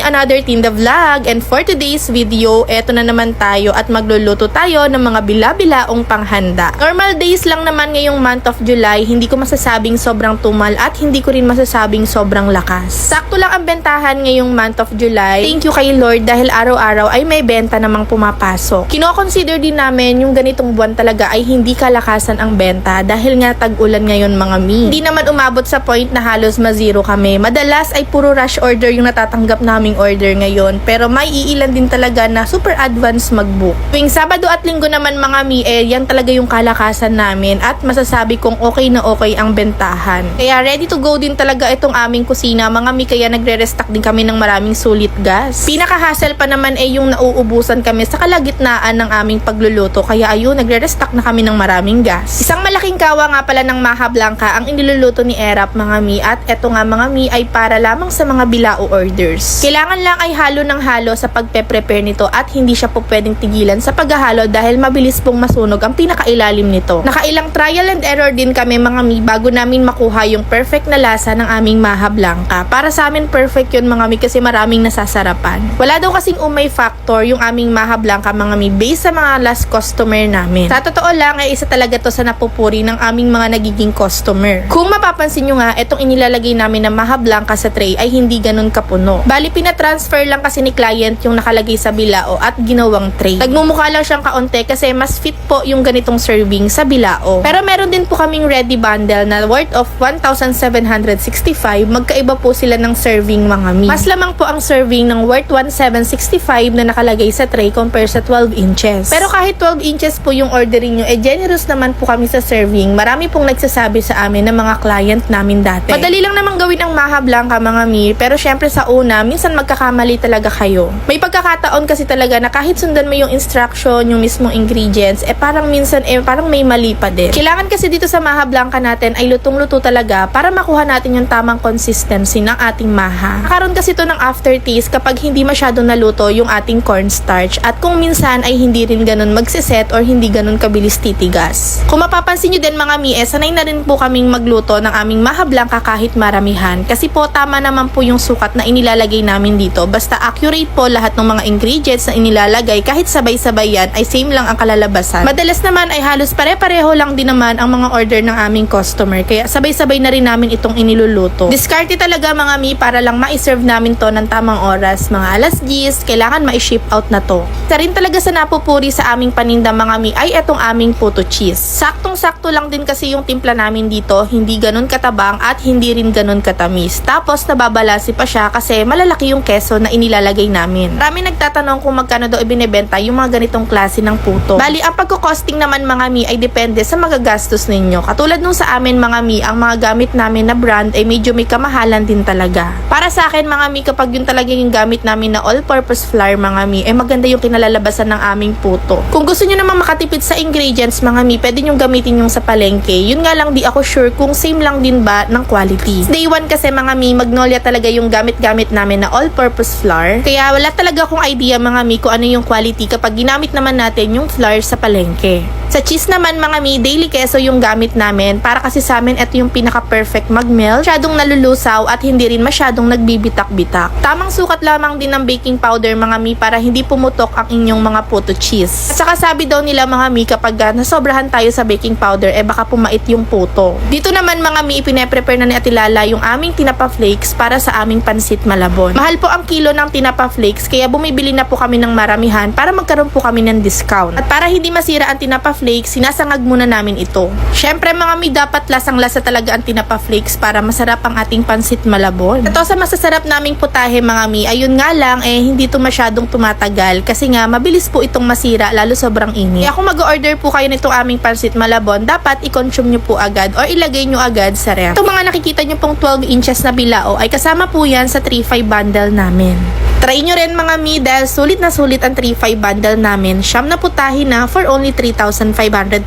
another Tinda Vlog, and for today's video, eto na naman tayo at magluluto tayo ng mga bila-bilaong panghanda. Normal days lang naman ngayong month of July, hindi ko masasabing sobrang tumal at hindi ko rin masasabing sobrang lakas. Sakto lang ang bentahan ngayong month of July. Thank you kay Lord dahil araw-araw ay may benta namang pumapasok. Kino-consider din namin yung ganitong buwan talaga ay hindi kalakasan ang benta dahil nga tag-ulan ngayon mga mi. Hindi naman umabot sa point na halos ma-zero kami. Madalas ay puro rush order yung natatanggap naming order ngayon, pero may iilan din talaga na super advance mag-book. Tuwing Sabado at Linggo naman mga mi, yan talaga yung kalakasan namin at masasabi kong okay na okay ang bentahan. Kaya ready to go din talaga itong aming kusina mga mi, kaya nagre-restock din kami ng maraming sulit gas. Pinaka-hassle pa naman yung nauubusan kami sa kalagitnaan ng aming pagluluto, kaya ayun, nagre-restock na kami ng maraming gas. Isang malaking kawa nga pala ng Maha Blanca ang iniluluto ni Erap mga mi, at eto nga mga mi ay para lamang sa mga bilao orders. Kailangan lang ay halo ng halo sa pagpe-prepare nito at hindi siya po pwedeng tigilan sa paghahalo dahil mabilis pong masunog ang pinakailalim nito. Nakailang trial and error din kami mga mi bago namin makuha yung perfect na lasa ng aming Maha Blanca. Para sa amin perfect yun mga mi kasi maraming nasasarapan. Wala daw kasing umay factor yung aming Maha Blanca mga mi based sa mga last customer namin. Sa totoo lang ay isa talaga to sa napupuri ng aming mga nagiging customer. Kung mapapansin nyo nga, itong inilalagay namin na Maha Blanca sa tray ay hindi ganun kapuno. Bali pina-transfer lang kasi ni client yung nakalagay sa bilao at ginawang tray. Nagmumukha lang siyang kaunti kasi mas fit po yung ganitong serving sa bilao. Pero meron din po kaming ready bundle na worth of 1,765. Magkaiba po sila ng serving mga mi. Mas lamang po ang serving ng worth 1,765 na nakalagay sa tray compare sa 12 inches. Pero kahit 12 inches po yung ordering nyo, generous naman po kami sa serving. Marami pong nagsasabi sa amin ng mga client namin dati. Madali lang naman gawin ang Maha Blanca mga mi, pero syempre sa una, minsan magkakamali talaga kayo. May pagkakataon kasi talaga na kahit sundan mo yung instruction, yung mismong ingredients, parang minsan parang may mali pa din. Kailangan kasi dito sa Maha Blanca natin ay lutong-luto talaga para makuha natin yung tamang consistency ng ating maha. Nakaroon kasi ito ng aftertaste kapag hindi masyadong naluto yung ating cornstarch at kung minsan ay hindi rin ganun magsiset or hindi ganun kabilis titigas. Kung mapapansin nyo din mga mi, sanay na rin po kaming magluto ng aming Maha Blanca kahit maramihan kasi po tama naman po yung sukat na inilalagay namin dito. Basta accurate po lahat ng mga ingredients na inilalagay kahit sabay-sabay yan ay same lang ang kalalabasan. Madalas naman ay halos pare-pareho lang din naman ang mga order ng aming customer kaya sabay-sabay na rin namin itong iniluluto. Diskarte talaga mga mi para lang ma-serve namin to ng tamang oras. Mga alas 10, kailangan ma-ship out na to. Isa rin talaga sa napupuri sa aming paninda mga mi ay etong aming puto cheese. Saktong-sakto lang din kasi yung timpla namin dito, hindi ganun katabang at hindi rin ganun katamis. Tapos nababalansi pa siya kasi malalaki yung keso na inilalagay namin. Marami nagtatanong kung magkano daw ibinebenta yung mga ganitong klase ng puto. Bali, ang pagko-costing naman mga mi ay depende sa magagastos ninyo. Katulad nung sa amin mga mi, ang mga gamit namin na brand ay medyo may kamahalan din talaga. Para sa akin mga mi, kapag yung talaga yung gamit namin na all-purpose flour mga mi, maganda yung kinalalabasan ng aming puto. Kung gusto nyo naman makatipid sa ingredients mga mi, pwede nyo gamitin yung sa palengke. Yun nga lang di ako sure kung same lang din ba ng quality. Day 1 kasi mga mi, Magnolia talaga yung gamit-gamit namin na all-purpose flour. Kaya wala talaga akong idea mga mi kung ano yung quality kapag ginamit naman natin yung flour sa palengke. Sa cheese naman mga mi, daily queso yung gamit namin para kasi sa amin ito yung pinaka-perfect mag-melt, masyadong nalulusaw at hindi rin masyadong nagbibitak-bitak. Tamang sukat lamang din ng baking powder mga mi para hindi pumutok ang inyong mga puto cheese. At saka sabi daw nila mga mi kapag nasobrahan tayo sa baking powder baka pumait yung puto. Dito naman mga mi, ipine-prepare na ni Ate Lala yung aming tinapa flakes para sa aming pansit malabon. Mahal po ang kilo ng tinapa flakes kaya bumibili na po kami ng maramihan para magkaroon po kami ng discount. At para hindi masira ang tinapa flakes, sinasangag muna namin ito. Syempre mga mi, dapat lasang-lasa talaga ang tinapa flakes para masarap ang ating pansit malabon. Ito sa masasarap naming putahe mga mi, ayun nga lang hindi to masyadong tumatagal kasi nga mabilis po itong masira lalo sobrang init. Kaya kung mag-order po kayo nitong aming pansit malabon, dapat i-consume nyo po agad or ilagay nyo agad sa ref. Itong mga nakikita nyo pong 12 inches na bilao ay kasama po yan sa 3-5 bundle namin. Try nyo rin mga mi dahil sulit na sulit ang 3-5 bundle namin. Siyam na putahe na for only 3,500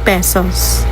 pesos.